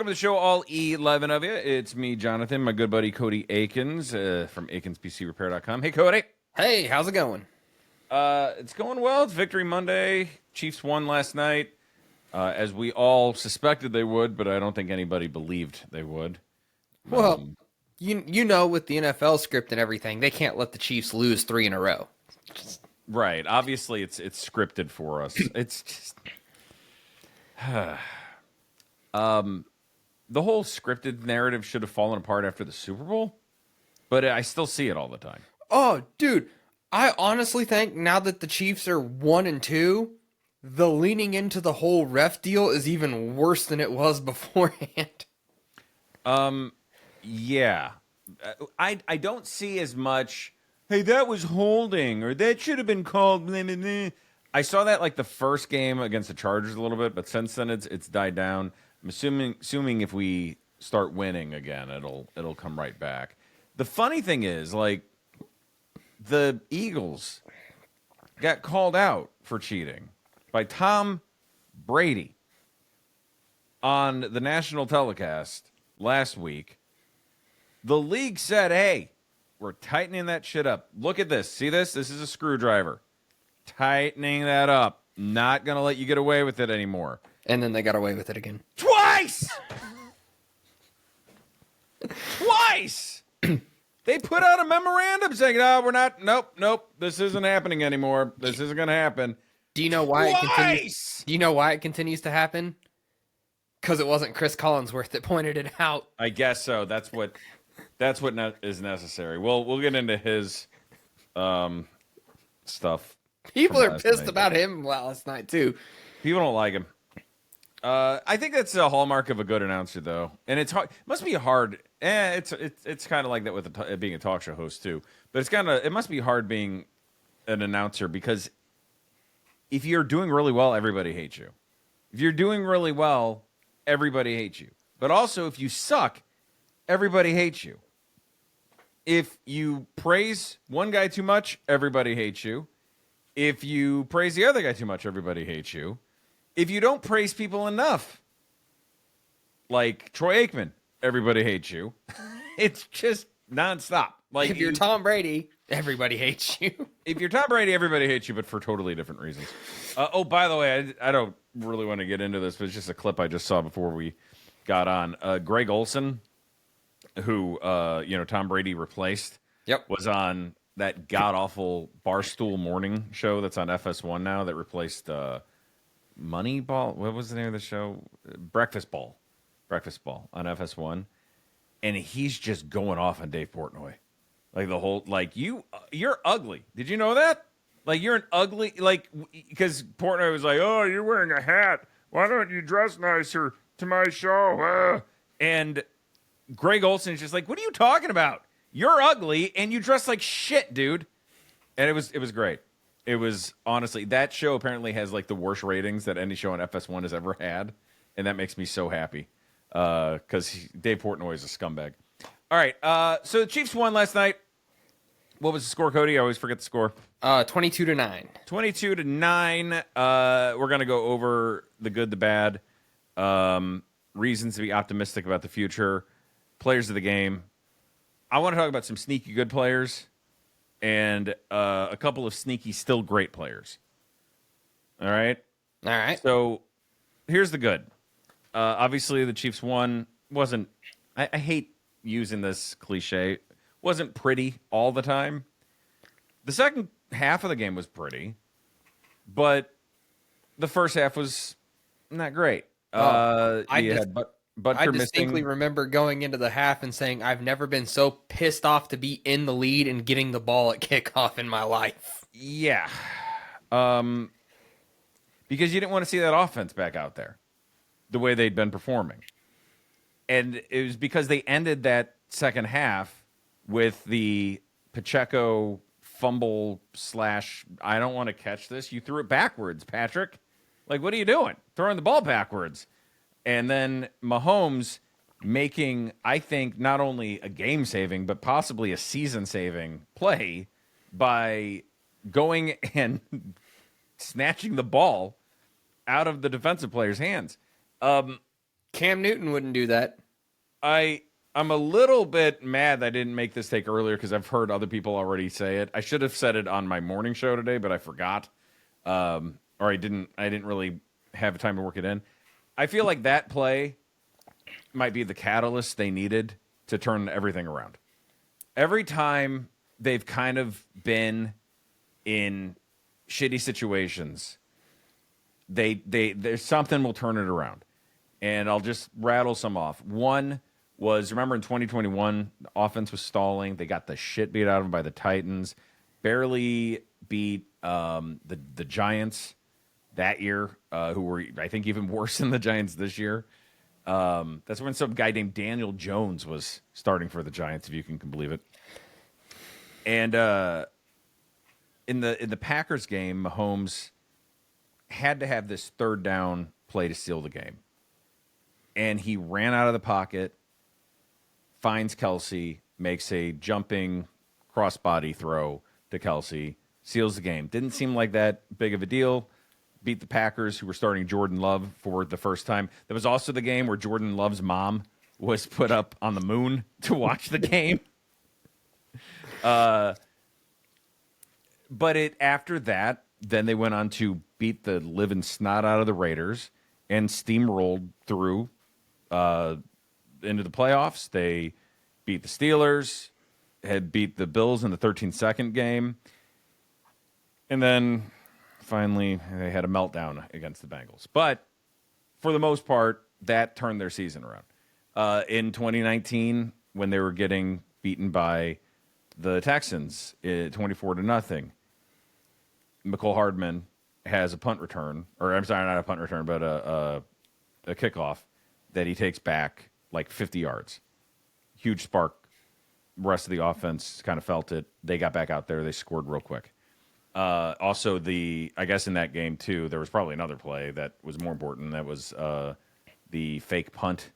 Welcome to the show, all 11 of you. It's me, Jonathan, my good buddy Cody Akins from AkinsPCRepair.com. Hey, Cody. Hey, how's it going? It's going well. It's Victory Monday. Chiefs won last night, as we all suspected they would, but I don't think anybody believed they would. Well, you know, with the NFL script and everything, they can't let the Chiefs lose 3 in a row. Right. Obviously, it's scripted for us. It's just... the whole scripted narrative should have fallen apart after the Super Bowl, but I still see it all the time. Oh, dude, I honestly think now that the Chiefs are 1-2, the leaning into the whole ref deal is even worse than it was beforehand. Yeah. I don't see as much, hey, that was holding, or that should have been called, blah, blah, blah. I saw that like the first game against the Chargers a little bit, but since then it's died down. I'm assuming if we start winning again, it'll come right back. The funny thing is, like, the Eagles got called out for cheating by Tom Brady on the national telecast last week. The league said, hey, we're tightening that shit up. Look at this. See this? This is a screwdriver. Tightening that up. Not going to let you get away with it anymore. And then they got away with it again. Twice! Twice! They put out a memorandum saying, no, we're not, nope, this isn't happening anymore. This isn't going to happen. Do you know why Twice! it continues? Do you know why it continues to happen? Because it wasn't Chris Collinsworth that pointed it out. I guess so. That's what is necessary. We'll get into his stuff. People are pissed about him last night, too. People don't like him. I think that's a hallmark of a good announcer, though, and it's hard. It must be hard. It's kind of like that with being a talk show host too. But it must be hard being an announcer, because if you're doing really well, everybody hates you. If you're doing really well, everybody hates you. But also, if you suck, everybody hates you. If you praise one guy too much, everybody hates you. If you praise the other guy too much, everybody hates you. If you don't praise people enough, like Troy Aikman, everybody hates you. It's just nonstop. Like, if you're Tom Brady, everybody hates you. If you're Tom Brady, everybody hates you, but for totally different reasons. Oh, by the way, I don't really want to get into this, but it's just a clip I just saw before we got on. Greg Olson, who Tom Brady replaced, was on that god-awful Barstool morning show that's on FS1 now that replaced Moneyball. What was the name of the show? Breakfast Ball on FS1. And he's just going off on Dave Portnoy. Like the whole, like, you're ugly. Did you know that? Like, you're an ugly, like, because Portnoy was like, oh, you're wearing a hat. Why don't you dress nicer to my show? And Greg Olson's just like, what are you talking about? You're ugly and you dress like shit, dude. And it was great. It was, honestly, that show apparently has like the worst ratings that any show on FS1 has ever had. And that makes me so happy. Because Dave Portnoy is a scumbag. All right, so the Chiefs won last night. What was the score, Cody? I always forget the score. 22-9. 22-9. We're going to go over the good, the bad, reasons to be optimistic about the future, players of the game. I want to talk about some sneaky good players and a couple of sneaky still great players. All right? All right. So here's the good. Obviously, the Chiefs won. I hate using this cliche. Wasn't pretty all the time. The second half of the game was pretty, but the first half was not great. I distinctly missing. remember going into the half and saying, I've never been so pissed off to be in the lead and getting the ball at kickoff in my life. Yeah. Because you didn't want to see that offense back out there the way they'd been performing. And it was because they ended that second half with the Pacheco fumble / I don't want to catch this. You threw it backwards, Patrick. Like, what are you doing? Throwing the ball backwards. And then Mahomes making, I think, not only a game-saving, but possibly a season-saving play by going and snatching the ball out of the defensive player's hands. Cam Newton wouldn't do that. I'm a little bit mad that I didn't make this take earlier because I've heard other people already say it. I should have said it on my morning show today, but I forgot. Or I didn't really have time to work it in. I feel like that play might be the catalyst they needed to turn everything around. Every time they've kind of been in shitty situations, there's something will turn it around. And I'll just rattle some off. One was, remember in 2021, the offense was stalling. They got the shit beat out of them by the Titans. Barely beat the Giants that year, who were, I think, even worse than the Giants this year. That's when some guy named Daniel Jones was starting for the Giants, if you can believe it. And in the Packers game, Mahomes had to have this third down play to seal the game. And he ran out of the pocket, finds Kelsey, makes a jumping crossbody throw to Kelsey, seals the game. Didn't seem like that big of a deal. Beat the Packers, who were starting Jordan Love for the first time. There was also the game where Jordan Love's mom was put up on the moon to watch the game. But after that, then they went on to beat the living snot out of the Raiders and steamrolled through into the playoffs. They beat the Steelers, had beat the Bills in the 13-second game, and then finally they had a meltdown against the Bengals. But for the most part, that turned their season around. In 2019, when they were getting beaten by the Texans 24-0, McCole Hardman has a punt return, or I'm sorry, not a punt return, but a kickoff that he takes back like 50 yards. Huge spark. The rest of the offense kind of felt it. They got back out there. They scored real quick. Also, I guess in that game, too, there was probably another play that was more important. That was the fake punt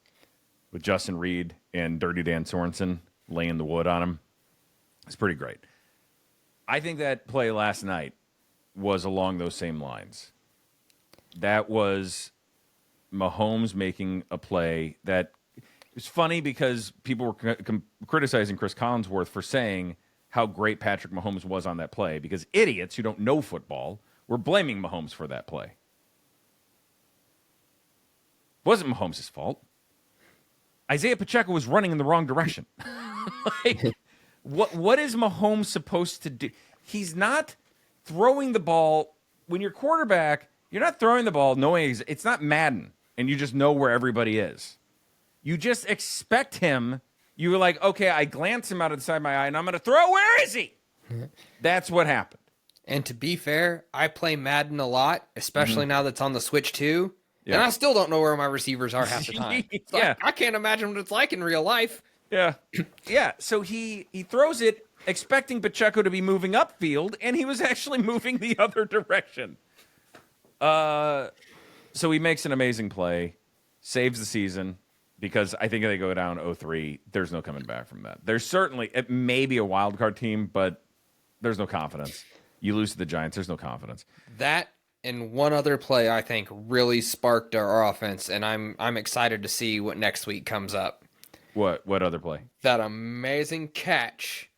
with Justin Reed and Dirty Dan Sorensen laying the wood on him. It's pretty great. I think that play last night was along those same lines. That was Mahomes making a play that it's funny because people were criticizing Chris Collinsworth for saying how great Patrick Mahomes was on that play because idiots who don't know football were blaming Mahomes for that play. It wasn't Mahomes' fault. Isaiah Pacheco was running in the wrong direction. Like, what is Mahomes supposed to do? He's not throwing the ball. When you're quarterback, you're not throwing the ball knowing it's not Madden, and you just know where everybody is. You just expect him. You were like, okay, I glance him out of the side of my eye, and I'm going to throw. Where is he? That's what happened. And to be fair, I play Madden a lot, especially now that's on the Switch too. Yeah. And I still don't know where my receivers are half the time. Yeah. I can't imagine what it's like in real life. Yeah. Yeah. So he throws it expecting Pacheco to be moving upfield, and he was actually moving the other direction. So he makes an amazing play, saves the season, because I think if they go down 0-3, there's no coming back from that. There's certainly, it may be a wild card team, but there's no confidence. You lose to the Giants, there's no confidence. That and one other play I think really sparked our offense, and I'm excited to see what next week comes up. What other play? That amazing catch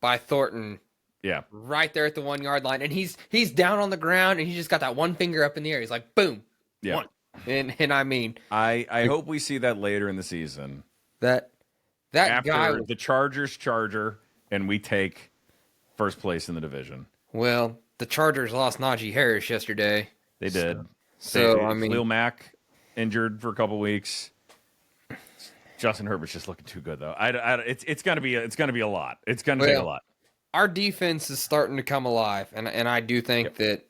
by Thornton. Yeah. Right there at the 1 yard line. And he's down on the ground and he just got that one finger up in the air. He's like, boom. Yeah. One. And I mean, I hope we see that later in the season. That After guy, the Chargers charger and we take first place in the division. well, the Chargers lost Najee Harris yesterday. They did. So I mean, Khalil Mack injured for a couple weeks. Justin Herbert's just looking too good though. It's gonna be a lot. It's gonna take a lot. Our defense is starting to come alive, and I do think that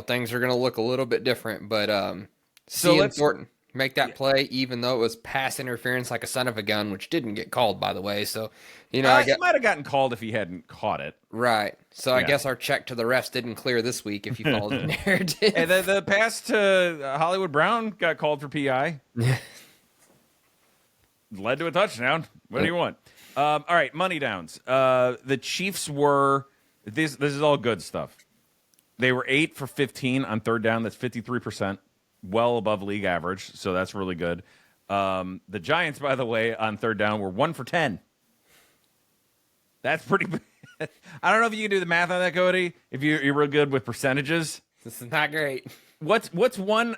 things are gonna look a little bit different. But seeing Thornton make that play, even though it was pass interference like a son of a gun, which didn't get called, by the way. So He might have gotten called if he hadn't caught it. Right. So I guess our check to the refs didn't clear this week if you follow the narrative. And the pass to Hollywood Brown got called for PI. Led to a touchdown. What do you want? All right, money downs. The Chiefs were this is all good stuff. They were 8 for 15 on third down. That's 53%, well above league average. So that's really good. The Giants, by the way, on third down were 1 for 10. That's pretty bad. I don't know if you can do the math on that, Cody. If you're real good with percentages, this is not great. What's 1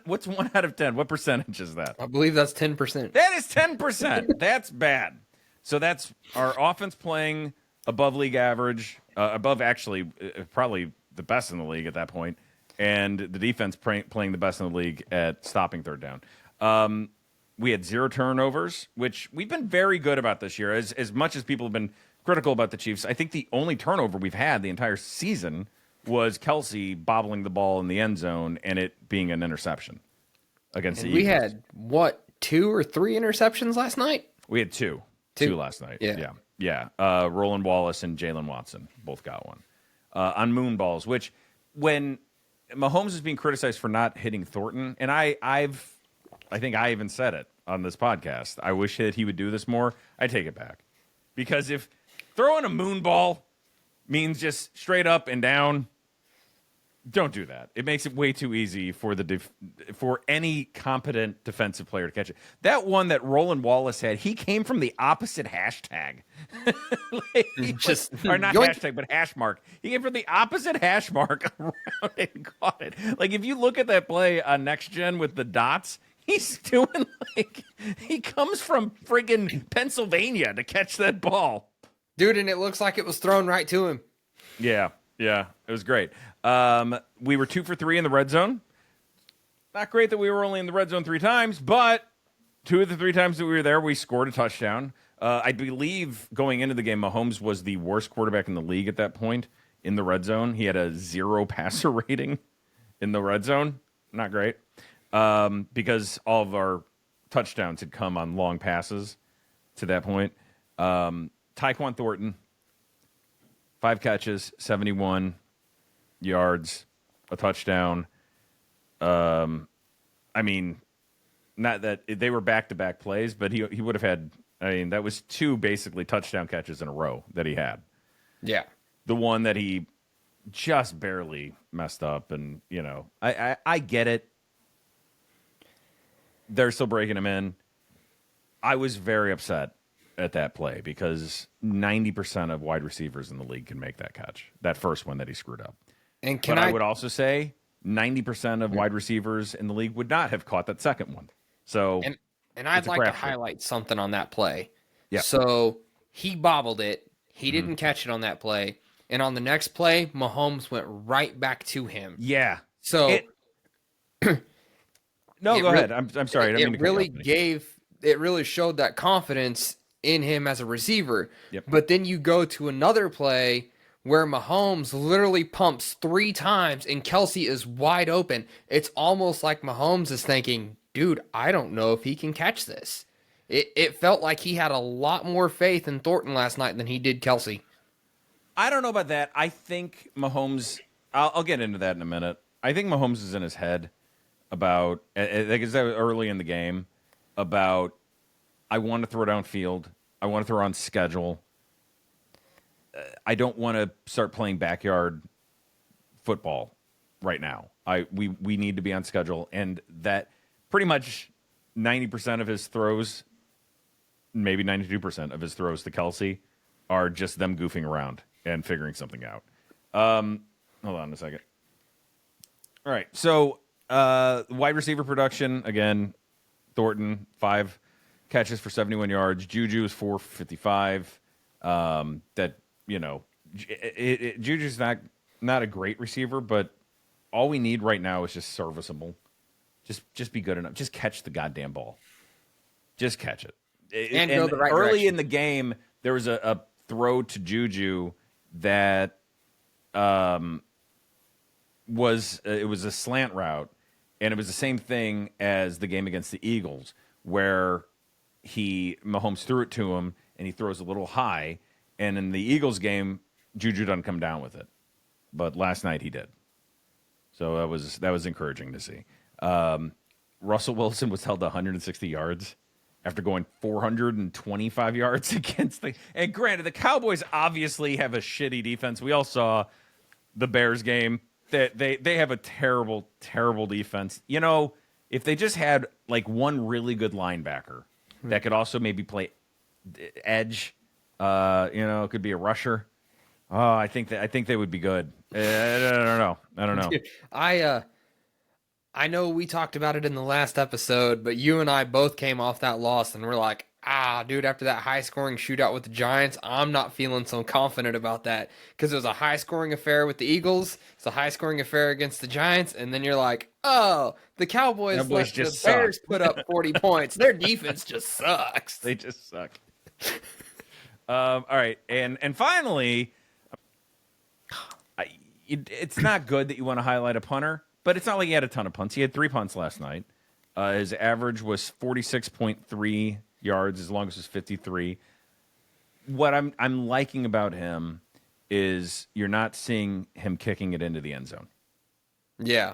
out of 10? What percentage is that? I believe that's 10%. That is 10%. That's bad. So that's our offense playing above league average, above actually probably the best in the league at that point, and the defense playing the best in the league at stopping third down. We had 0 turnovers, which we've been very good about this year. As much as people have been critical about the Chiefs, I think the only turnover we've had the entire season was Kelsey bobbling the ball in the end zone and it being an interception against the Eagles. We had, 2 or 3 interceptions last night? We had 2. 2 last night. Yeah. Roland Wallace and Jalen Watson both got one. On moon balls, which when Mahomes is being criticized for not hitting Thornton, and I think I even said it on this podcast, I wish that he would do this more. I take it back. Because if throwing a moon ball means just straight up and down, don't do that. It makes it way too easy for for any competent defensive player to catch it. That one that Roland Wallace had, he came from the opposite hashtag. Or not hashtag, but hash mark. He came from the opposite hash mark around and caught it. Like, if you look at that play on Next Gen with the dots, he's doing he comes from friggin' Pennsylvania to catch that ball. Dude, and it looks like it was thrown right to him. Yeah, it was great. We were 2 for 3 in the red zone. Not great that we were only in the red zone 3 times, but 2 of the 3 times that we were there, we scored a touchdown. I believe going into the game, Mahomes was the worst quarterback in the league at that point in the red zone. He had a 0 passer rating in the red zone. Not great. Because all of our touchdowns had come on long passes to that point. Tyquan Thornton, 5 catches, 71 yards, a touchdown. I mean, not that they were back-to-back plays, but he would have had, that was 2 basically touchdown catches in a row that he had. Yeah. The one that he just barely messed up, and, I get it. They're still breaking him in. I was very upset at that play because 90% of wide receivers in the league can make that catch. That first one that he screwed up. And I would also say 90% of wide receivers in the league would not have caught that second one. So, and I'd like to highlight something on that play. Yeah. So he bobbled it. He didn't catch it on that play. And on the next play, Mahomes went right back to him. Yeah. So no, go ahead. I'm sorry. I didn't mean to it really showed that confidence in him as a receiver. Yep. But then you go to another play where Mahomes literally pumps 3 times and Kelsey is wide open. It's almost like Mahomes is thinking, dude, I don't know if he can catch this. It felt like he had a lot more faith in Thornton last night than he did Kelsey. I don't know about that. I think Mahomes, I'll get into that in a minute. I think Mahomes is in his head about, like that was early in the game, about I want to throw downfield. I want to throw on schedule. I don't want to start playing backyard football right now. We need to be on schedule, and that pretty much 90% of his throws, maybe 92% of his throws to Kelsey are just them goofing around and figuring something out. Hold on a second. All right, so wide receiver production, again, Thornton, 5 catches for 71 yards. Juju is 4 for 55. Juju's not a great receiver, but all we need right now is just serviceable. Just be good enough. Just catch the goddamn ball. Just catch it. And go the right early direction. In the game, there was a throw to Juju that was a slant route, and it was the same thing as the game against the Eagles, where Mahomes threw it to him, and he throws a little high, and in the Eagles game, Juju doesn't come down with it, but last night he did. So that was encouraging to see. Russell Wilson was held to 160 yards after going 425 yards against and granted, the Cowboys obviously have a shitty defense. We all saw the Bears game. They have a terrible, terrible defense. if they just had like one really good linebacker that could also maybe play edge, it could be a rusher. Oh, I think they would be good. I don't know. I know we talked about it in the last episode, but you and I both came off that loss and we're like, dude, after that high scoring shootout with the Giants, I'm not feeling so confident about that because it was a high scoring affair with the Eagles. It's a high scoring affair against the Giants. And then you're like, oh, the Cowboys let the Bears put up 40 points. Their defense just sucks. They just suck. All right. And finally, it's not good that you want to highlight a punter, but it's not like he had a ton of punts. He had 3 punts last night. His average was 46.3 yards. His longest was 53. What I'm liking about him is you're not seeing him kicking it into the end zone. Yeah.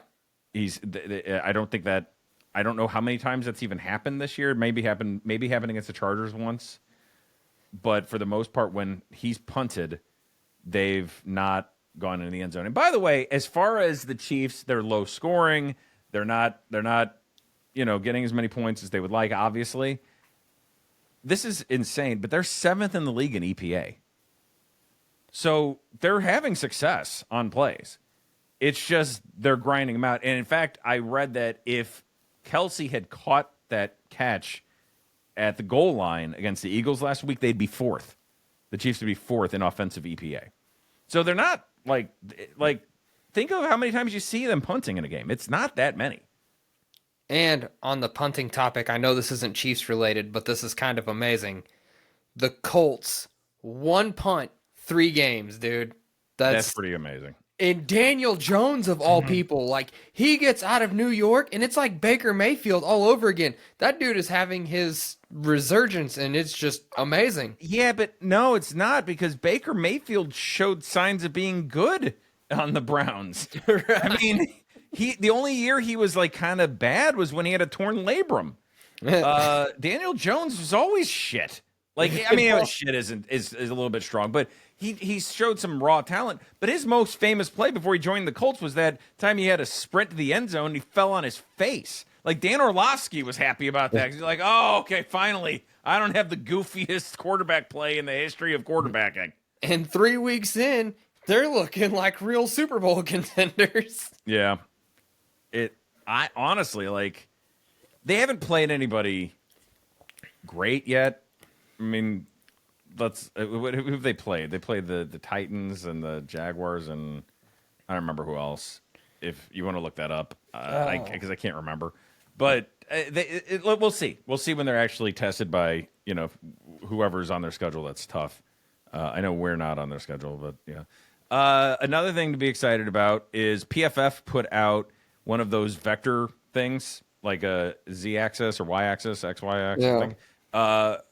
I don't know how many times that's even happened this year. Maybe happened against the Chargers once. But for the most part, when he's punted, they've not gone into the end zone. And by the way, as far as the Chiefs, they're low scoring. They're not getting as many points as they would like, obviously. This is insane, but they're 7th in the league in EPA. So they're having success on plays. It's just they're grinding them out. And in fact, I read that if Kelsey had caught that catch at the goal line against the Eagles last week, they'd be 4th. The Chiefs would be 4th in offensive EPA. So they're not like think of how many times you see them punting in a game. It's not that many. And on the punting topic, I know this isn't Chiefs related, but this is kind of amazing. The Colts, 1 punt, 3 games, dude. That's pretty amazing. And Daniel Jones, of all people, like, he gets out of New York, and it's like Baker Mayfield all over again. That dude is having his resurgence, and it's just amazing. Yeah, but no, it's not, because Baker Mayfield showed signs of being good on the Browns. Right. I mean, the only year he was, like, kind of bad was when he had a torn labrum. Daniel Jones was always shit. Like, I mean, shit is a little bit strong, but he showed some raw talent. But his most famous play before he joined the Colts was that time he had a sprint to the end zone and he fell on his face. Like, Dan Orlovsky was happy about that. He's like, oh, okay, finally, I don't have the goofiest quarterback play in the history of quarterbacking. And 3 weeks in, they're looking like real Super Bowl contenders. Yeah. I honestly, like, they haven't played anybody great yet. I mean, who have they played? They played the Titans and the Jaguars, and I don't remember who else. If you want to look that up, because I can't remember. But we'll see. We'll see when they're actually tested by whoever's on their schedule. That's tough. I know we're not on their schedule, but yeah. Another thing to be excited about is PFF put out one of those vector things, like a Z-axis or Y-axis, XY-axis thing.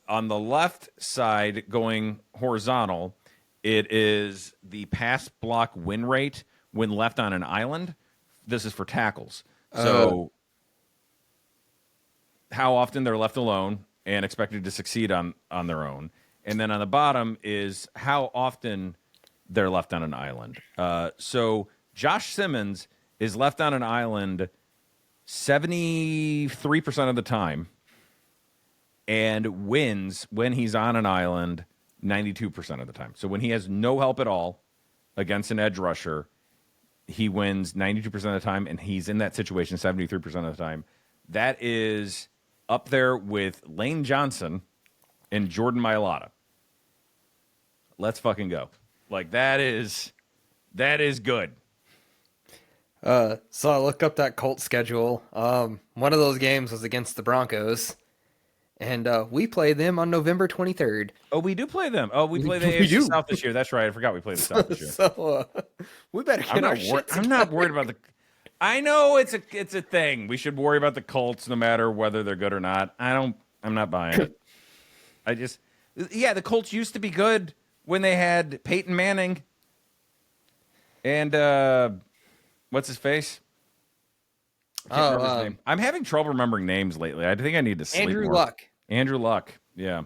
On the left side, going horizontal, it is the pass block win rate when left on an island. This is for tackles. So how often they're left alone and expected to succeed on their own. And then on the bottom is how often they're left on an island. So Josh Simmons is left on an island 73% of the time, and wins when he's on an island 92% of the time. So when he has no help at all against an edge rusher, he wins 92% of the time, and he's in that situation 73% of the time. That is up there with Lane Johnson and Jordan Mailata. Let's fucking go. Like, that is good. So I look up that Colts schedule. One of those games was against the Broncos. And we play them on November 23rd. Oh, we do play them. Oh, we play the AFC South this year. That's right. I forgot we played the South this year. So we better get our shit together. I'm not worried about the... I know it's a thing. We should worry about the Colts no matter whether they're good or not. I'm not buying it. The Colts used to be good when they had Peyton Manning and what's his face? I can't remember his name. I'm having trouble remembering names lately. I think I need to sleep Andrew more. Luck. Andrew Luck, yeah.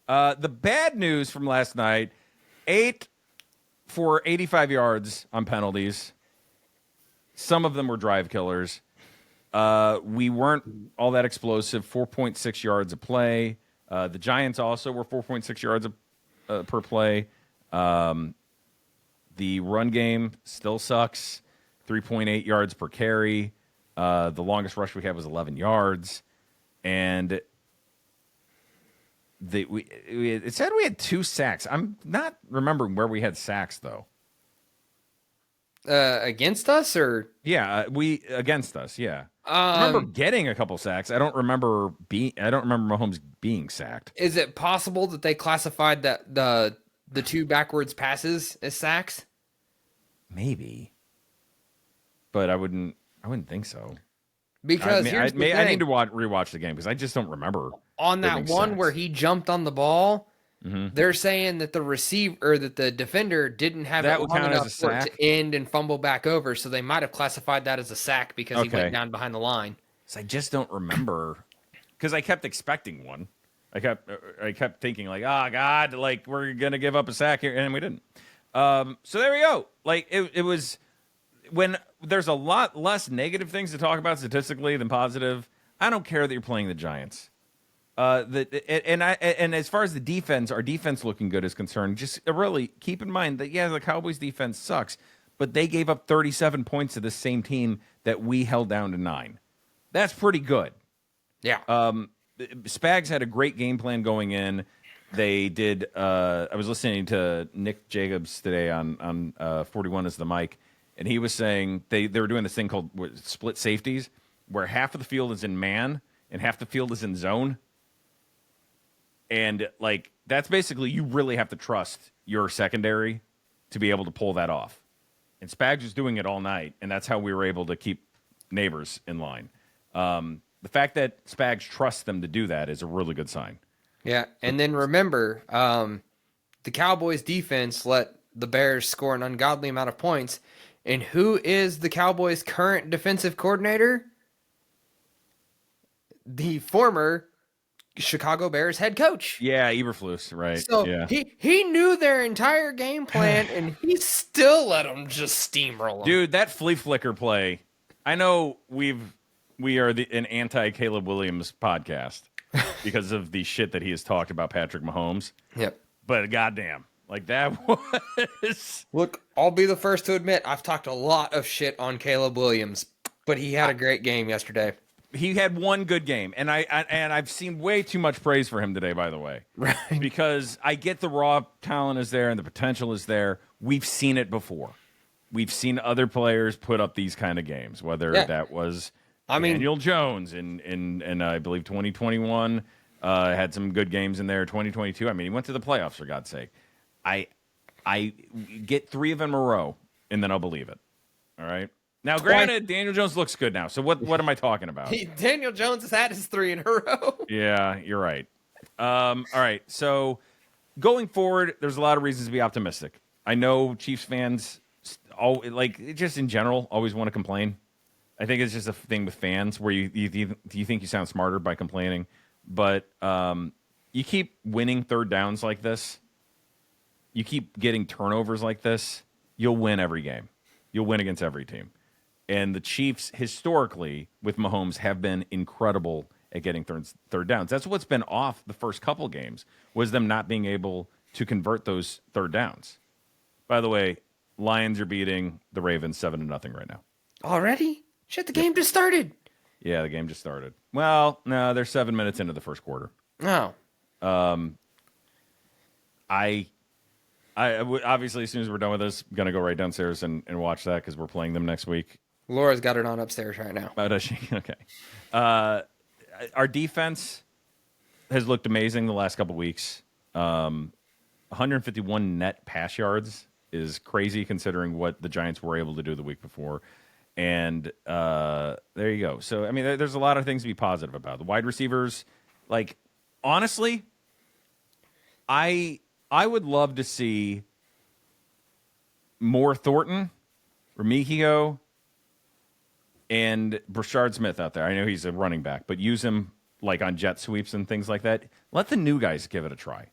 The bad news from last night, 8 for 85 yards on penalties. Some of them were drive killers. We weren't all that explosive. 4.6 yards a play. The Giants also were 4.6 yards per play. The run game still sucks. 3.8 yards per carry. The longest rush we had was 11 yards. And it said we had 2 sacks. I'm not remembering where we had sacks, though. Against us, or against us, yeah. I remember getting a couple sacks. I don't remember Mahomes being sacked. Is it possible that they classified that the 2 backwards passes as sacks? Maybe, but I wouldn't think so. Because here's the thing. I need to rewatch the game because I just don't remember. On that one where he jumped on the ball, they're saying that the receiver or that the defender didn't have that it long enough for it to end and fumble back over, so they might have classified that as a sack because he went down behind the line. So I just don't remember because I kept expecting one. I kept thinking like, oh God, like we're gonna give up a sack here, and we didn't. So there we go. Like it was when there's a lot less negative things to talk about statistically than positive. I don't care that you're playing the Giants. And as far as the defense, our defense looking good is concerned, just really keep in mind that the Cowboys defense sucks, but they gave up 37 points to the same team that we held down to 9. That's pretty good. Yeah. Spags had a great game plan going in. They did. I was listening to Nick Jacobs today on 41 is the mic, and he was saying they were doing this thing called split safeties, where half of the field is in man and half the field is in zone. And like that's basically you really have to trust your secondary to be able to pull that off. And Spags was doing it all night, and that's how we were able to keep Neighbors in line. The fact that Spags trusts them to do that is a really good sign. Yeah, and then remember, the Cowboys defense let the Bears score an ungodly amount of points. And who is the Cowboys' current defensive coordinator? The former Chicago Bears head coach. Yeah, Eberflus, right. So yeah. he knew their entire game plan, and he still let them just steamroll them. Dude, that flea flicker play, I know we are an anti-Caleb Williams podcast because of the shit that he has talked about Patrick Mahomes. Yep. But goddamn, like that was... Look, I'll be the first to admit I've talked a lot of shit on Caleb Williams, but he had a great game yesterday. He had one good game, and I've seen way too much praise for him today, by the way. Right. Because I get the raw talent is there and the potential is there. We've seen it before. We've seen other players put up these kind of games, whether that was Daniel Jones in I believe 2021, had some good games in there. 2022, I mean, he went to the playoffs, for God's sake. I get 3 of them in a row, and then I'll believe it. All right? Now, granted, Daniel Jones looks good now. So what am I talking about? Daniel Jones has had his 3 in a row. Yeah, you're right. All right. So going forward, there's a lot of reasons to be optimistic. I know Chiefs fans, just in general, always want to complain. I think it's just a thing with fans where you think you sound smarter by complaining. But you keep winning third downs like this. You keep getting turnovers like this. You'll win every game. You'll win against every team. And the Chiefs, historically, with Mahomes, have been incredible at getting third downs. That's what's been off the first couple games, was them not being able to convert those third downs. By the way, Lions are beating the Ravens 7-0 right now. Already? Shit, the game just started. Yeah, the game just started. Well, no, they're 7 minutes into the first quarter. No. I obviously, as soon as we're done with this, I'm going to go right downstairs and watch that because we're playing them next week. Laura's got it on upstairs right now. Oh, does she? Okay. Our defense has looked amazing the last couple weeks. 151 net pass yards is crazy considering what the Giants were able to do the week before. And there you go. So, I mean, there's a lot of things to be positive about. The wide receivers, like, honestly, I would love to see more Thornton, Remigio, and Brashard Smith out there. I know he's a running back, but use him like on jet sweeps and things like that. Let the new guys give it a try.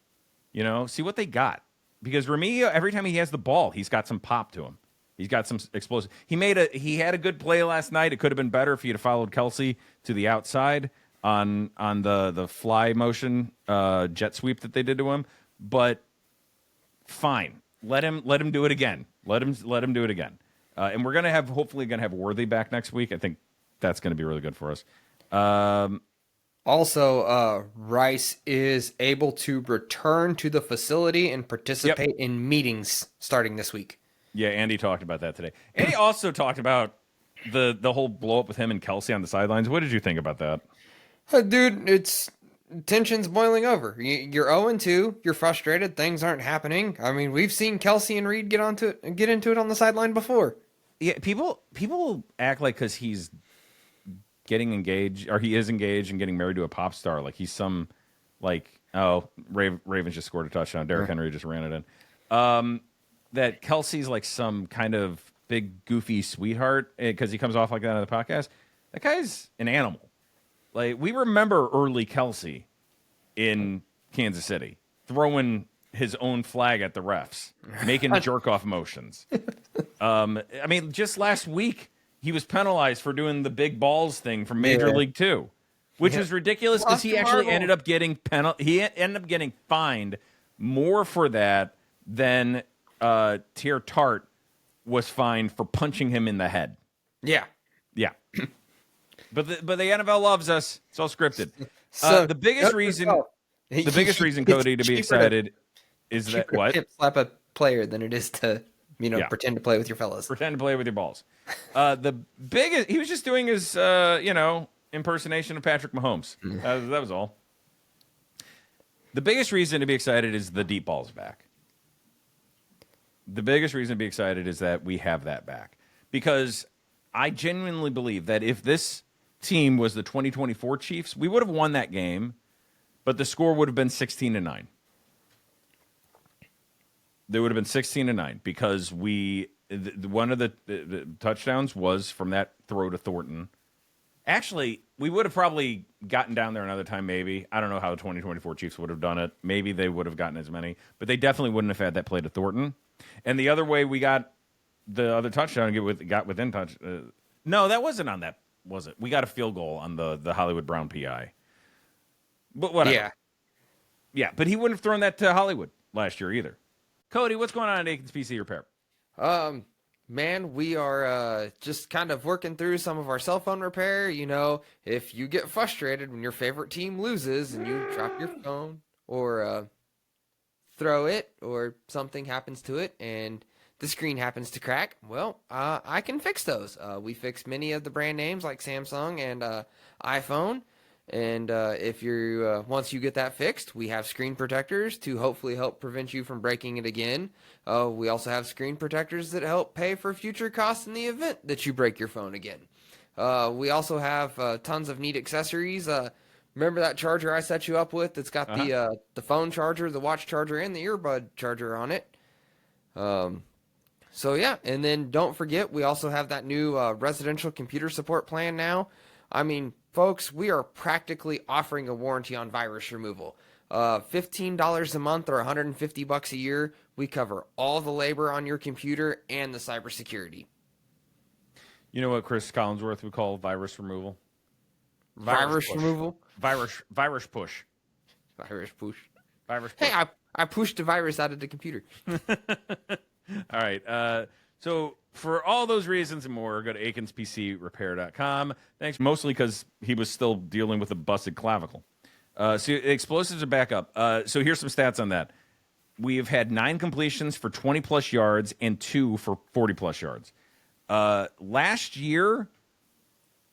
You know, see what they got. Because Remigio, every time he has the ball, he's got some pop to him. He's got some explosive. He had a good play last night. It could have been better if he had followed Kelsey to the outside on the fly motion jet sweep that they did to him. But fine, let him do it again. Let him do it again. And we're hopefully gonna have Worthy back next week. I think that's gonna be really good for us. Also, Rice is able to return to the facility and participate in meetings starting this week. Yeah, Andy talked about that today. Andy also talked about the whole blow up with him and Kelsey on the sidelines. What did you think about that? Dude, it's tension's boiling over. You're 0-2. You're frustrated. Things aren't happening. I mean, we've seen Kelsey and Reed get into it on the sideline before. Yeah, people act like because he's getting engaged, or he is engaged and getting married to a pop star, like he's some, like, Ravens just scored a touchdown. Derrick Henry just ran it in. That Kelsey's like some kind of big goofy sweetheart because he comes off like that on the podcast. That guy's an animal. Like, we remember early Kelsey in Kansas City throwing his own flag at the refs, making jerk off motions. I mean, just last week he was penalized for doing the big balls thing from Major League 2, which is ridiculous because he actually ended up getting fined more for that than Tier Tart was fined for punching him in the head. Yeah. But the NFL loves us. It's all scripted. So the biggest reason, Cody, to be excited is that what? Slap a player than it is to pretend to play with your fellas. Pretend to play with your balls. The biggest, he was just doing his impersonation of Patrick Mahomes. That was all. The biggest reason to be excited is the deep ball's back. The biggest reason to be excited is that we have that back, because I genuinely believe that if this team was the 2024 Chiefs, we would have won that game, but the score would have been 16-9. They would have been 16-9 because one of the touchdowns was from that throw to Thornton. Actually, we would have probably gotten down there another time, maybe. I don't know how the 2024 Chiefs would have done it. Maybe they would have gotten as many, but they definitely wouldn't have had that play to Thornton. And the other way we got the other touchdown, got within touch. No, that wasn't on that, was it? We got a field goal on the Hollywood Brown PI. But whatever. Yeah, but he wouldn't have thrown that to Hollywood last year either. Cody, what's going on at Aiken's PC Repair? Man, we are just kind of working through some of our cell phone repair. If you get frustrated when your favorite team loses and you drop your phone or throw it or something happens to it and the screen happens to crack, well, I can fix those. We fix many of the brand names like Samsung and iPhone. And if you're once you get that fixed, we have screen protectors to hopefully help prevent you from breaking it again. We also have screen protectors that help pay for future costs in the event that you break your phone again. We also have tons of neat accessories. Remember that charger I set you up with that's got the phone charger, the watch charger, and the earbud charger on it? So yeah, and then don't forget, we also have that new residential computer support plan now. I mean, folks, we are practically offering a warranty on virus removal. $15 a month or $150 a year. We cover all the labor on your computer and the cybersecurity. You know what Chris Collinsworth would call virus removal? Virus removal? Virus push. Virus push. Virus push. Hey, I pushed the virus out of the computer. All right. So for all those reasons and more, go to Aiken'sPCRepair.com. Thanks, mostly because he was still dealing with a busted clavicle. So explosives are back up. So here's some stats on that. We have had 9 completions for 20-plus yards and 2 for 40-plus yards. Last year,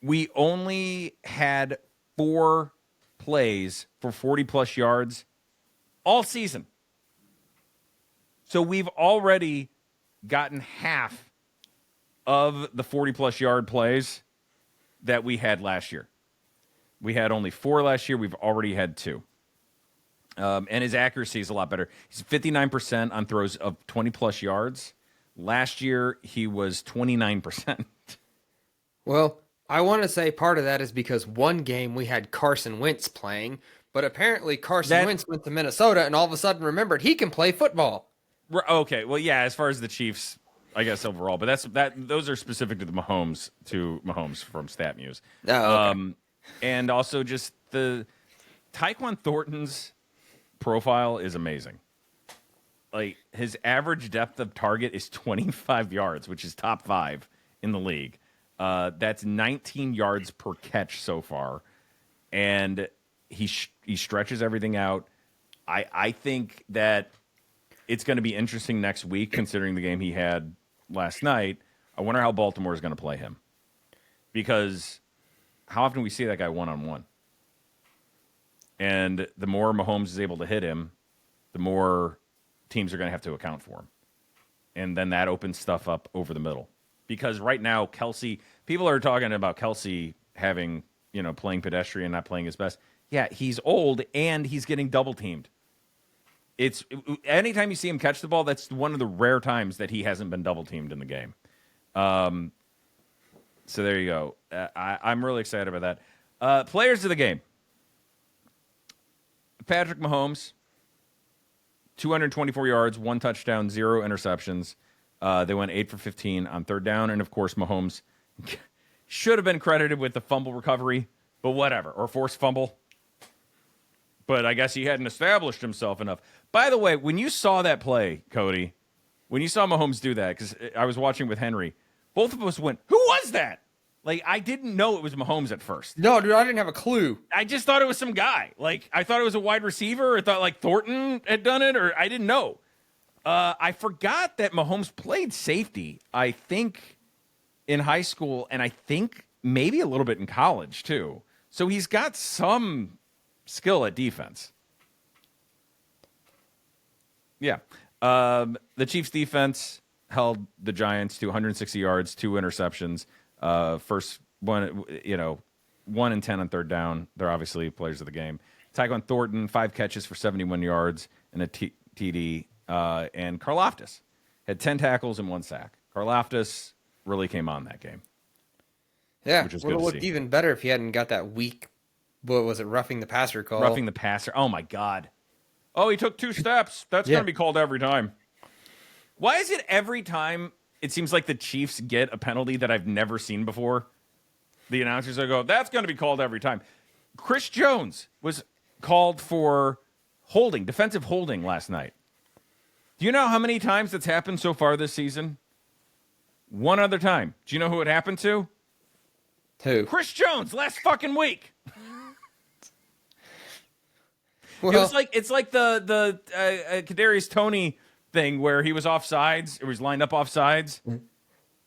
we only had 4 plays for 40-plus yards all season. So we've already gotten half of the 40-plus yard plays that we had last year. We had only 4 last year. We've already had 2. And his accuracy is a lot better. He's 59% on throws of 20-plus yards. Last year, he was 29%. Well, I want to say part of that is because one game we had Carson Wentz playing, but apparently Carson Wentz went to Minnesota and all of a sudden remembered he can play football. Okay, well, yeah, as far as the Chiefs' I guess overall, but those are specific to Mahomes from StatMuse. Oh, okay. And also just the Tyquan Thornton's profile is amazing. Like his average depth of target is 25 yards, which is top 5 in the league. That's 19 yards per catch so far, and he stretches everything out. I think that it's going to be interesting next week, considering the game he had last night. I wonder how Baltimore is going to play him, because how often we see that guy one-on-one? And the more Mahomes is able to hit him, the more teams are going to have to account for him. And then that opens stuff up over the middle. Because right now, Kelsey, people are talking about Kelsey having, playing pedestrian, not playing his best. Yeah, he's old and he's getting double teamed. It's anytime you see him catch the ball, that's one of the rare times that he hasn't been double teamed in the game. So there you go. I'm really excited about that. Players of the game. Patrick Mahomes, 224 yards, 1 touchdown, 0 interceptions. They went 8 for 15 on third down. And, of course, Mahomes should have been credited with the fumble recovery, but whatever, or forced fumble. But I guess he hadn't established himself enough. By the way, when you saw that play, Cody, when you saw Mahomes do that, because I was watching with Henry, both of us went, who was that? Like, I didn't know it was Mahomes at first. No, dude, I didn't have a clue. I just thought it was some guy. Like, I thought it was a wide receiver. I thought, like, Thornton had done it, or I didn't know. I forgot that Mahomes played safety, I think, in high school, and I think maybe a little bit in college, too. So he's got some skill at defense. Yeah. The Chiefs' defense held the Giants to 160 yards, 2 interceptions. First one, 1 and 10 on third down. They're obviously players of the game. Tyquan Thornton, 5 catches for 71 yards and a TD. And Karlaftis had 10 tackles and 1 sack. Karlaftis really came on that game. Yeah, which is would have good to looked see. even better if he hadn't got that weak, what was it, roughing the passer call. Roughing the passer. Oh, my God. Oh, he took 2 steps. That's going to be called every time. Why is it every time it seems like the Chiefs get a penalty that I've never seen before? The announcers will go, that's going to be called every time. Chris Jones was called for holding, defensive holding last night. Do you know how many times that's happened so far this season? One other time. Do you know who it happened to? Who? Chris Jones last fucking week. Well, It's like the Kadarius Toney thing where he was offsides, or was lined up offsides,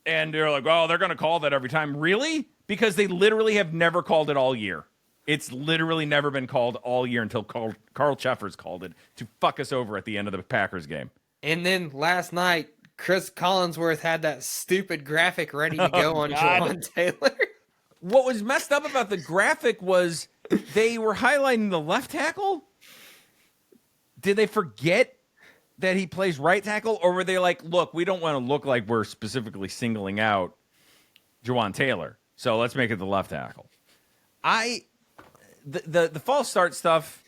and they're like, "Oh, they're going to call that every time." Really? Because they literally have never called it all year. It's literally never been called all year until Carl Cheffers called it to fuck us over at the end of the Packers game. and then last night, Chris Collinsworth had that stupid graphic ready to go on God. Jawan Taylor. What was messed up about the graphic was they were highlighting the left tackle. Did they forget that he plays right tackle, or were they like, look, we don't want to look like we're specifically singling out Jawan Taylor, so let's make it the left tackle? The false start stuff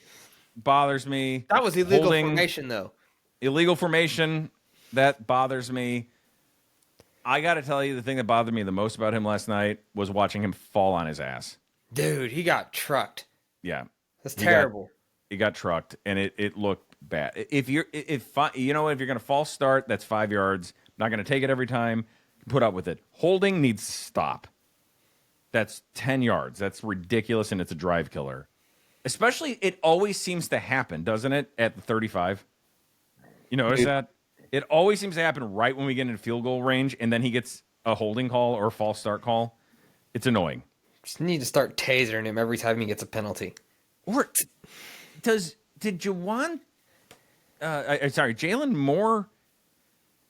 bothers me. That was illegal formation, though. Illegal formation, that bothers me. I got to tell you, the thing that bothered me the most about him last night was watching him fall on his ass. Dude, he got trucked. Yeah. That's terrible. He got trucked, and it looked bad. If you're going to false start, that's 5 yards. Not going to take it every time. Put up with it. Holding needs to stop. That's 10 yards. That's ridiculous, and it's a drive killer. Especially, it always seems to happen, doesn't it, at the 35? You notice that? It always seems to happen right when we get into field goal range, and then he gets a holding call or a false start call. It's annoying. Just need to start tasering him every time he gets a penalty. Or did Jalen Moore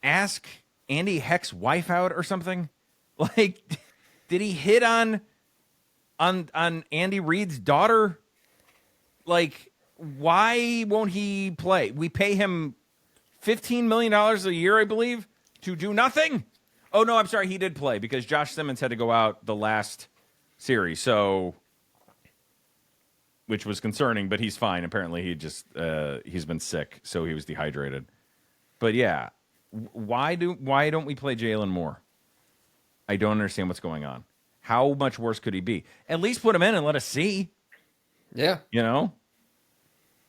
ask Andy Heck's wife out or something? Like, did he hit on Andy Reid's daughter? Like, why won't he play? We pay him $15 million a year, I believe, to do nothing. Oh no, I'm sorry, he did play because Josh Simmons had to go out the last series, so. Which was concerning, but he's fine. Apparently, he's been sick, so he was dehydrated. But yeah, Why don't we play Jalen more? I don't understand what's going on. How much worse could he be? At least put him in and let us see. Yeah. You know?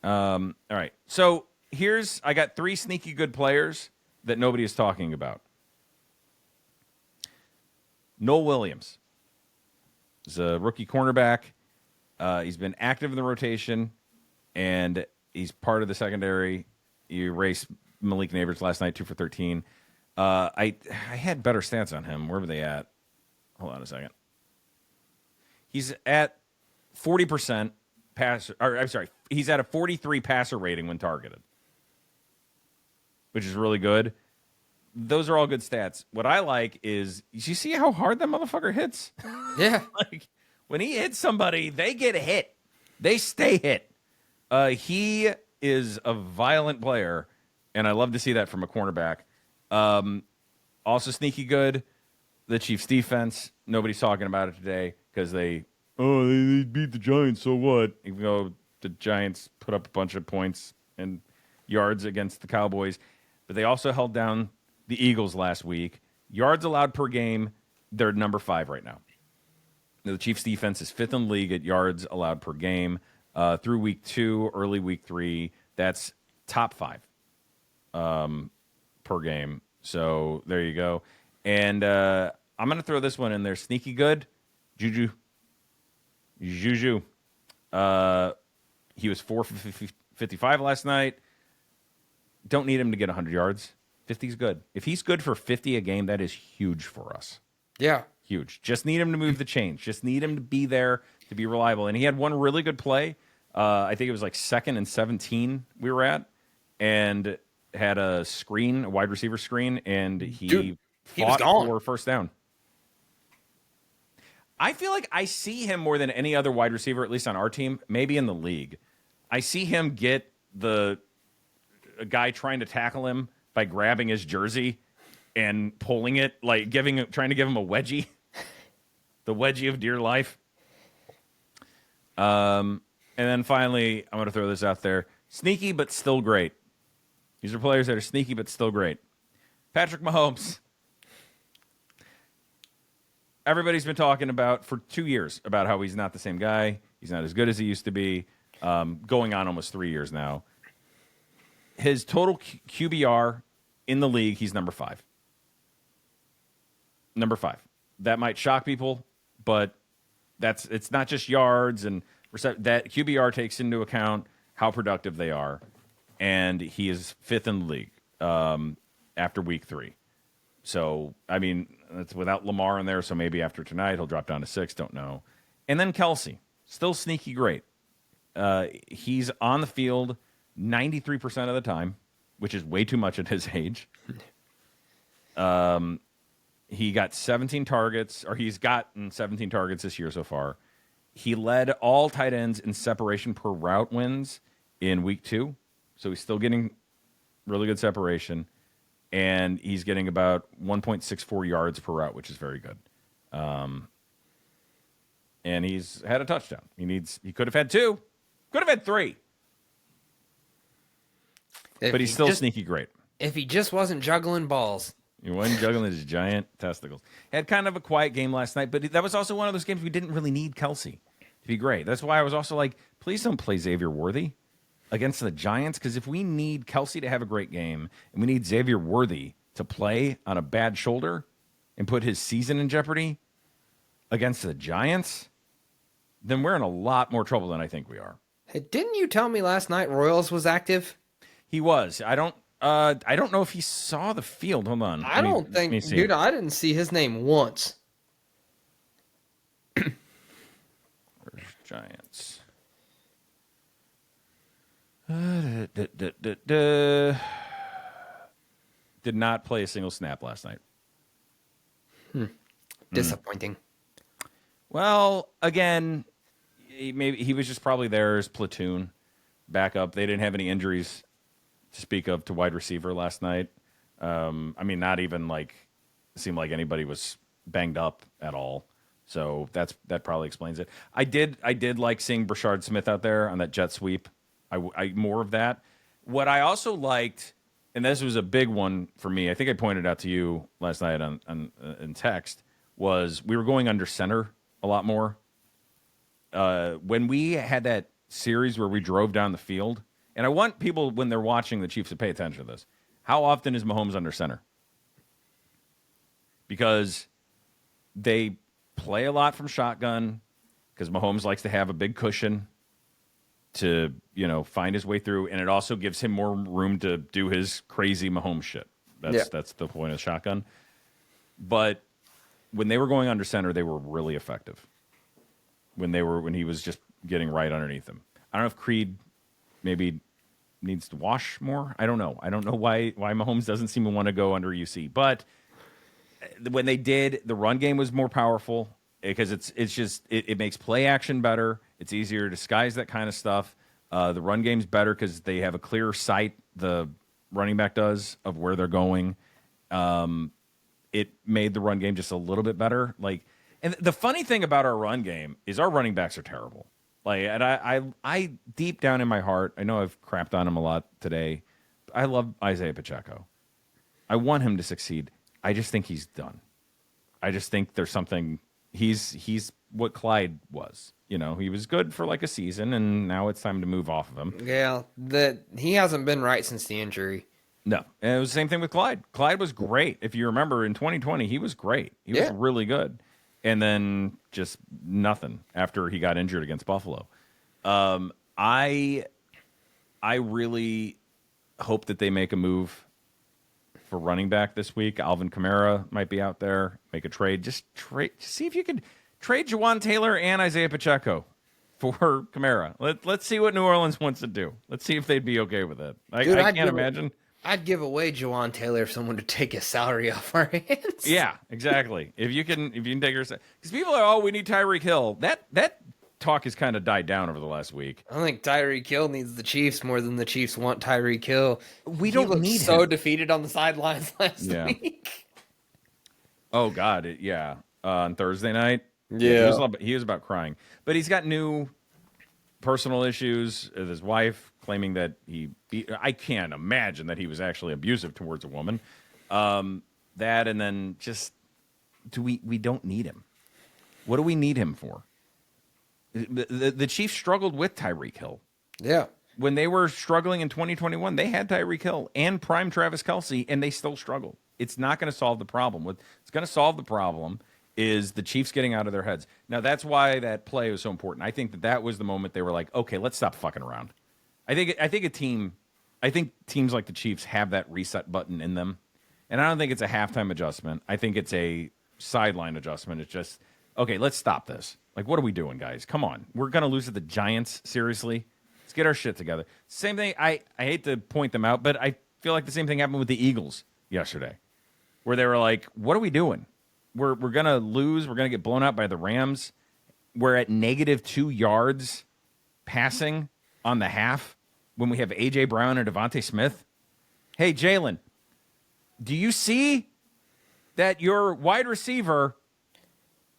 All right. So I got 3 sneaky good players that nobody is talking about. Noel Williams is a rookie cornerback. He's been active in the rotation, and he's part of the secondary. You erased Malik Neighbors last night, 2 for 13. I had better stats on him. Where were they at? Hold on a second. He's at 40% passer. Or I'm sorry, he's at a 43 passer rating when targeted, which is really good. Those are all good stats. What I like is, you see how hard that motherfucker hits? Yeah. Like, when he hits somebody, they get hit. They stay hit. He is a violent player, and I love to see that from a cornerback. Also sneaky good, the Chiefs' defense. Nobody's talking about it today because they beat the Giants, so what? Even though the Giants put up a bunch of points and yards against the Cowboys. But they also held down the Eagles last week. Yards allowed per game, they're number 5 right now. The Chiefs' defense is 5th in the league at yards allowed per game. Through week 2, early week 3, that's top 5 per game. So there you go. And I'm going to throw this one in there. Sneaky good, Juju. He was 4 for 55 last night. Don't need him to get 100 yards. 50's good. If he's good for 50 a game, that is huge for us. Yeah. Huge. Just need him to move the chains. Just need him to be there to be reliable. And he had one really good play. I think it was like 2nd and 17 we were at, and had a screen, a wide receiver screen, and he fought for first down. I feel like I see him more than any other wide receiver, at least on our team, maybe in the league. I see him get a guy trying to tackle him by grabbing his jersey and pulling it, like trying to give him a wedgie, the wedgie of dear life. And then finally, I'm going to throw this out there: sneaky but still great. These are players that are sneaky but still great. Patrick Mahomes. Everybody's been talking about for 2 years about how he's not the same guy. He's not as good as he used to be. Going on almost 3 years now. His total QBR in the league, he's number 5. Number 5. That might shock people, but it's not just yards and that QBR takes into account how productive they are, and he is 5th in the league after week 3. So, I mean, that's without Lamar in there, so maybe after tonight he'll drop down to 6, don't know. And then Kelsey, still sneaky great. He's on the field 93% of the time, which is way too much at his age. He got 17 targets, or he's gotten 17 targets this year so far. He led all tight ends in separation per route wins in week 2, so he's still getting really good separation. And he's getting about 1.64 yards per route, which is very good. And he's had a touchdown. He could have had 2, could have had 3. But he's still sneaky great. If he just wasn't juggling balls. He wasn't juggling his giant testicles. Had kind of a quiet game last night, but that was also one of those games we didn't really need Kelsey to be great. That's why I was also like, please don't play Xavier Worthy against the Giants, because if we need Kelsey to have a great game and we need Xavier Worthy to play on a bad shoulder and put his season in jeopardy against the Giants, then we're in a lot more trouble than I think we are. Hey, didn't you tell me last night Royals was active? He was. I don't know if he saw the field. Hold on. I don't think, dude, I didn't see his name once. Where's Giants? Did not play a single snap last night. Disappointing. Well, again, he was just probably there as platoon backup. They didn't have any injuries to speak of to wide receiver last night. I mean, not even like it seemed like anybody was banged up at all. So that probably explains it. I did like seeing Brashard Smith out there on that jet sweep. I more of that. What I also liked and this was a big one for me. I think I pointed out to you last night on in text, was we were going under center a lot more. When we had that series where we drove down the field, and I want people, when they're watching the Chiefs, to pay attention to this. How often is Mahomes under center? Because they play a lot from shotgun, because Mahomes likes to have a big cushion to, find his way through, and it also gives him more room to do his crazy Mahomes shit. That's the point of shotgun. But when they were going under center, they were really effective. When he was just getting right underneath them. I don't know if Creed maybe needs to wash more. I don't know. I don't know why Mahomes doesn't seem to want to go under UC. But when they did, the run game was more powerful because it makes play action better. It's easier to disguise that kind of stuff. The run game's better because they have a clearer sight, the running back does, of where they're going. It made the run game just a little bit better. And the funny thing about our run game is our running backs are terrible. And I deep down in my heart, I know I've crapped on him a lot today. I love Isaiah Pacheco. I want him to succeed. I just think he's done. I just think there's something. He's what Clyde was. He was good for like a season, and now it's time to move off of him. Yeah, he hasn't been right since the injury. No, and it was the same thing with Clyde. Clyde was great. If you remember, in 2020, he was great. He was really good. And then just nothing after he got injured against Buffalo. I really hope that they make a move for running back this week. Alvin Kamara might be out there. Make a trade. Just see if you could trade Juwan Taylor and Isaiah Pacheco for Kamara. Let's see what New Orleans wants to do. Let's see if they'd be okay with it. I can't imagine. I'd give away Juwan Taylor if someone to take his salary off our hands. Yeah, exactly. If you can take your, because people are, we need Tyreek Hill. That talk has kind of died down over the last week. I think Tyreek Hill needs the Chiefs more than the Chiefs want Tyreek Hill. We don't need him. So defeated on the sidelines last week. Oh God, on Thursday night. Yeah, he was about crying, but he's got new personal issues with his wife, claiming that I can't imagine that he was actually abusive towards a woman. That, and then just we don't need him. What do we need him for? The Chiefs struggled with Tyreek Hill. Yeah. When they were struggling in 2021, they had Tyreek Hill and prime Travis Kelce, and they still struggled. It's not going to solve the problem. What's going to solve the problem is the Chiefs getting out of their heads. Now, that's why that play was so important. I think that was the moment they were like, okay, let's stop fucking around. I think teams like the Chiefs have that reset button in them. And I don't think it's a halftime adjustment. I think it's a sideline adjustment. It's just, okay, let's stop this. What are we doing, guys? Come on. We're going to lose to the Giants, seriously? Let's get our shit together. Same thing, I hate to point them out, but I feel like the same thing happened with the Eagles yesterday, where they were like, what are we doing? We're going to lose. We're going to get blown out by the Rams. We're at -2 yards passing on the half when we have A.J. Brown and Devontae Smith. Hey, Jalen, do you see that your wide receiver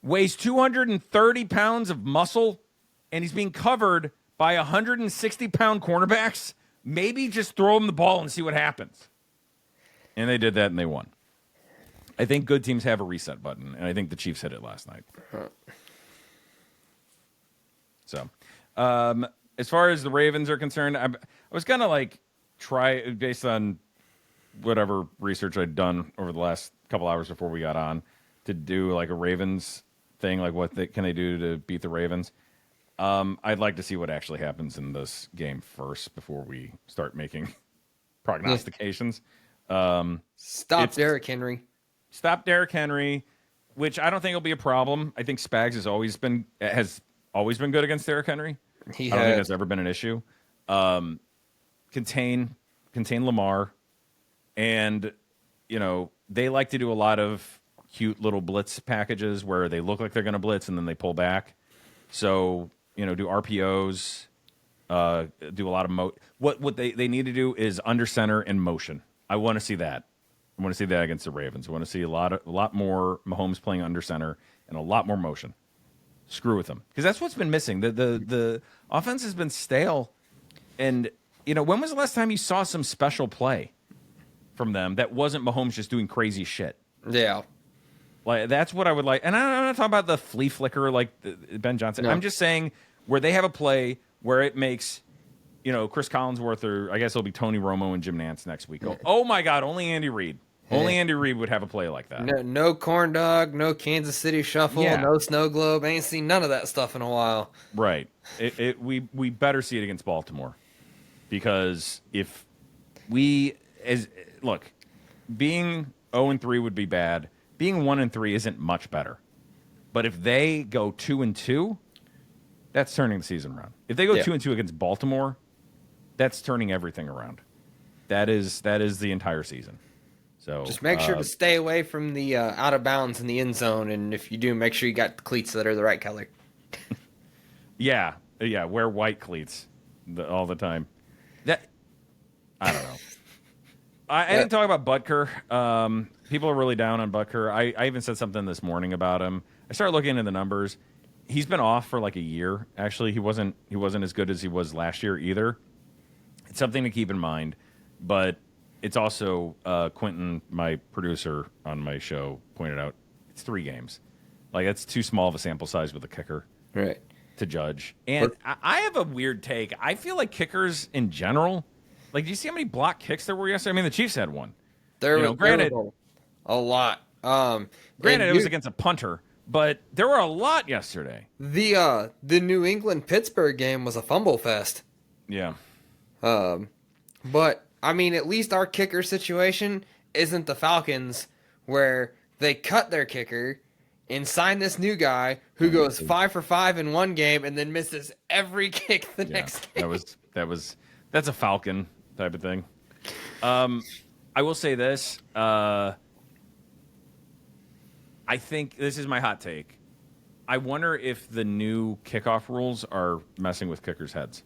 weighs 230 pounds of muscle and he's being covered by 160-pound cornerbacks? Maybe just throw him the ball and see what happens. And they did that, and they won. I think good teams have a reset button, and I think the Chiefs hit it last night. So, as far as the Ravens are concerned, I was going to try, based on whatever research I'd done over the last couple hours before we got on, to do a Ravens thing, can they do to beat the Ravens? I'd like to see what actually happens in this game first before we start making prognostications. Stop Derrick Henry. Stop Derrick Henry, which I don't think will be a problem. I think Spags has always been good against Derrick Henry. I don't think that's ever been an issue. Contain Lamar, and they like to do a lot of cute little blitz packages where they look like they're going to blitz and then they pull back. So do RPOs, do a lot of what they need to do is under center and motion. I want to see that. I want to see that against the Ravens. I want to see a lot more Mahomes playing under center and a lot more motion. Screw with them, because that's what's been missing. The offense has been stale. And when was the last time you saw some special play? from them that wasn't Mahomes just doing crazy shit. Yeah. Like that's what I would like. And I'm not talking about the flea flicker like Ben Johnson. No. I'm just saying where they have a play where it makes, Chris Collinsworth, or I guess it'll be Tony Romo and Jim Nantz next week. Oh my God, only Andy Reid. Only Andy Reid would have a play like that. No corn dog, no Kansas City shuffle, no snow globe. Ain't seen none of that stuff in a while. Right. We better see it against Baltimore, because if being 0-3 would be bad. Being 1-3 isn't much better. But if they go 2-2, that's turning the season around. If they go 2-2 against Baltimore, that's turning everything around. That is the entire season. So just make sure to stay away from the out of bounds in the end zone, and if you do, make sure you got the cleats that are the right color. Yeah, wear white cleats all the time. I don't know. I didn't talk about Butker. People are really down on Butker. I even said something this morning about him. I started looking into the numbers. He's been off for like a year. Actually, he wasn't as good as he was last year either. It's something to keep in mind, but it's also Quentin, my producer on my show, pointed out it's 3 games. Like, that's too small of a sample size with a kicker, right, to judge. And I have a weird take. I feel like kickers in general. Like, do you see how many block kicks there were yesterday? I mean, the Chiefs had one. Granted, a lot. Granted, it was against a punter, but there were a lot yesterday. The New England Pittsburgh game was a fumble fest. Yeah. But I mean, at least our kicker situation isn't the Falcons, where they cut their kicker and sign this new guy who goes 5 for 5 in one game and then misses every kick the next game. That's a Falcon type of thing. I will say this. I think this is my hot take. I wonder if the new kickoff rules are messing with kickers' heads.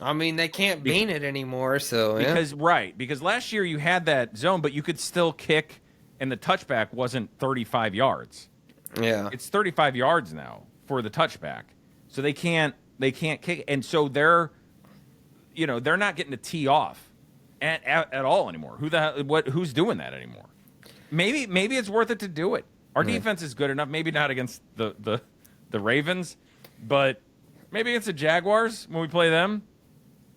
I mean, they can't bean it anymore, so because last year you had that zone, but you could still kick, and the touchback wasn't 35 yards. Yeah, it's 35 yards now for the touchback, so they can't kick, and so they're not getting to tee off at all anymore. Who's doing that anymore? Maybe it's worth it to do it. Our defense is good enough. Maybe not against the Ravens, but maybe against the Jaguars when we play them.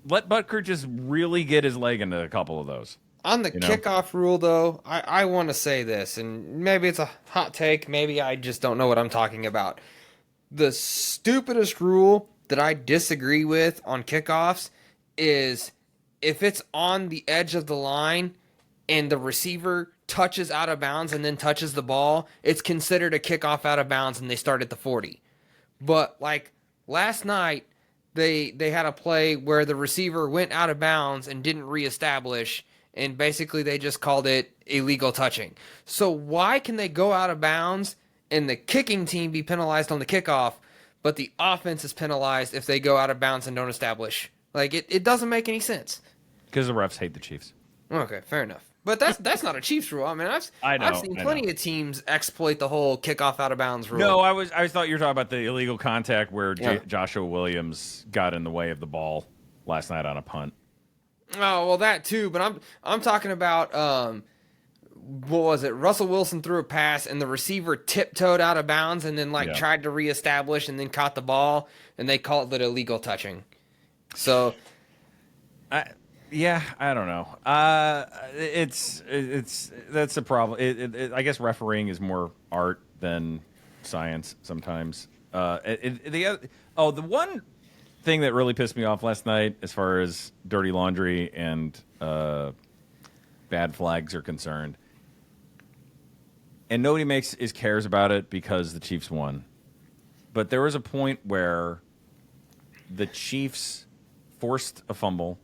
Let Butker just really get his leg into a couple of those. On the kickoff rule, though, I want to say this, and maybe it's a hot take. Maybe I just don't know what I'm talking about. The stupidest rule that I disagree with on kickoffs is if it's on the edge of the line and the receiver touches out of bounds and then touches the ball, it's considered a kickoff out of bounds and they start at the 40. But like last night, they had a play where the receiver went out of bounds and didn't reestablish, and basically they just called it illegal touching. So why can they go out of bounds and the kicking team be penalized on the kickoff, but the offense is penalized if they go out of bounds and don't establish? Like, it doesn't make any sense. Because the refs hate the Chiefs. Okay, fair enough. But that's not a Chiefs rule. I mean, I've seen plenty of teams exploit the whole kickoff out of bounds rule. No, I thought you were talking about the illegal contact where Joshua Williams got in the way of the ball last night on a punt. Oh, well, that too. But I'm talking about what was it? Russell Wilson threw a pass and the receiver tiptoed out of bounds and then tried to reestablish and then caught the ball, and they called it illegal touching. So, yeah, I don't know. It's that's the problem. I guess refereeing is more art than science sometimes. The one thing that really pissed me off last night, as far as dirty laundry and bad flags are concerned, and nobody cares about it because the Chiefs won, but there was a point where the Chiefs forced a fumble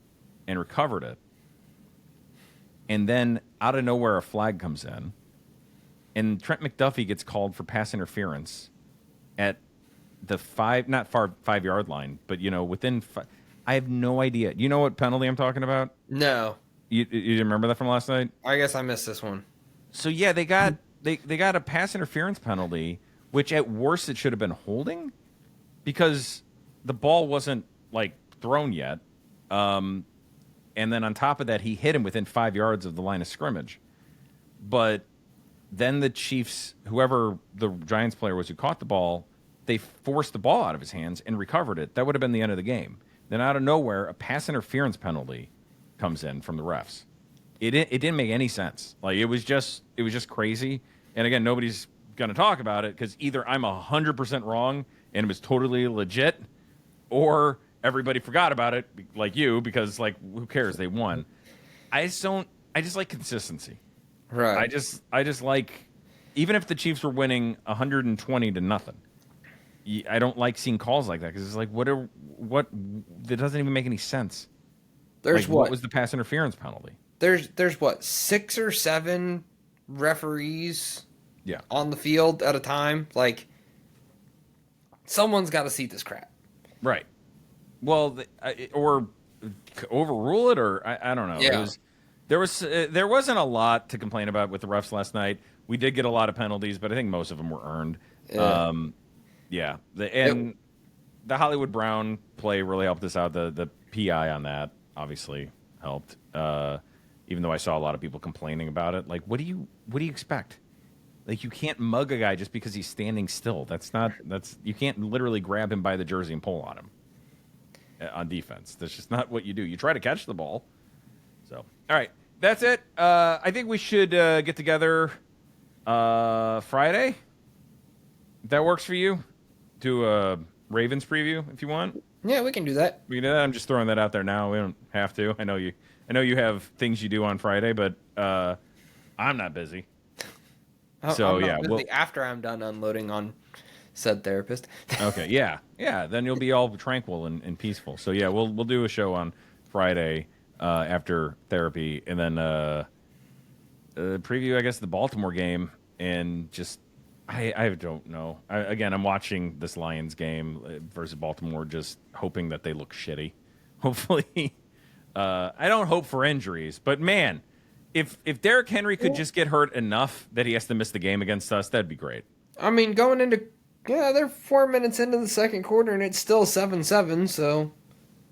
and recovered it, and then out of nowhere a flag comes in, and Trent McDuffie gets called for pass interference at the 5-yard line, but within I have no idea. You know what penalty I'm talking about? No. You remember that from last night? I guess I missed this one. So yeah, they got a pass interference penalty, which at worst it should have been holding, because the ball wasn't thrown yet. and then on top of that, he hit him within 5 yards of the line of scrimmage. But then the Chiefs, whoever the Giants player was who caught the ball, they forced the ball out of his hands and recovered it. That would have been the end of the game. Then out of nowhere, a pass interference penalty comes in from the refs. It didn't make any sense. Like it was just crazy. And again, nobody's gonna talk about it because either I'm 100% wrong and it was totally legit, or everybody forgot about it, like you, because like who cares? They won. I just like consistency. Right. I just like, even if the Chiefs were winning 120-0, I don't like seeing calls like that because it's like what that doesn't even make any sense. There's like, what was the pass interference penalty? There's what, 6 or 7 referees on the field at a time. Like, someone's got to see this crap. Right. Well, or overrule it, or I don't know. Yeah. There wasn't a lot to complain about with the refs last night. We did get a lot of penalties, but I think most of them were earned. Yeah. The Hollywood Brown play really helped us out. The PI on that obviously helped. Even though I saw a lot of people complaining about it. Like, what do you expect? Like, you can't mug a guy just because he's standing still. You can't literally grab him by the jersey and pull on him on defense. That's just not what you do. You try to catch the ball. So, all right, that's it. I think we should get together Friday. If that works for you. Do a Ravens preview if you want. Yeah, we can do that. We can do that. I'm just throwing that out there now. We don't have to. I know you have things you do on Friday, but I'm not busy. I'm not busy after I'm done unloading on said therapist. Okay, yeah. Then you'll be all tranquil and peaceful. So yeah, we'll do a show on Friday after therapy, and then preview, I guess, the Baltimore game, and just I don't know. I'm watching this Lions game versus Baltimore, just hoping that they look shitty. Hopefully. I don't hope for injuries, but man, if Derrick Henry could just get hurt enough that he has to miss the game against us, that'd be great. I mean, they're 4 minutes into the second quarter and it's still 7-7, so.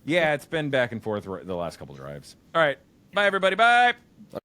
Yeah, it's been back and forth the last couple drives. All right. Bye, everybody. Bye.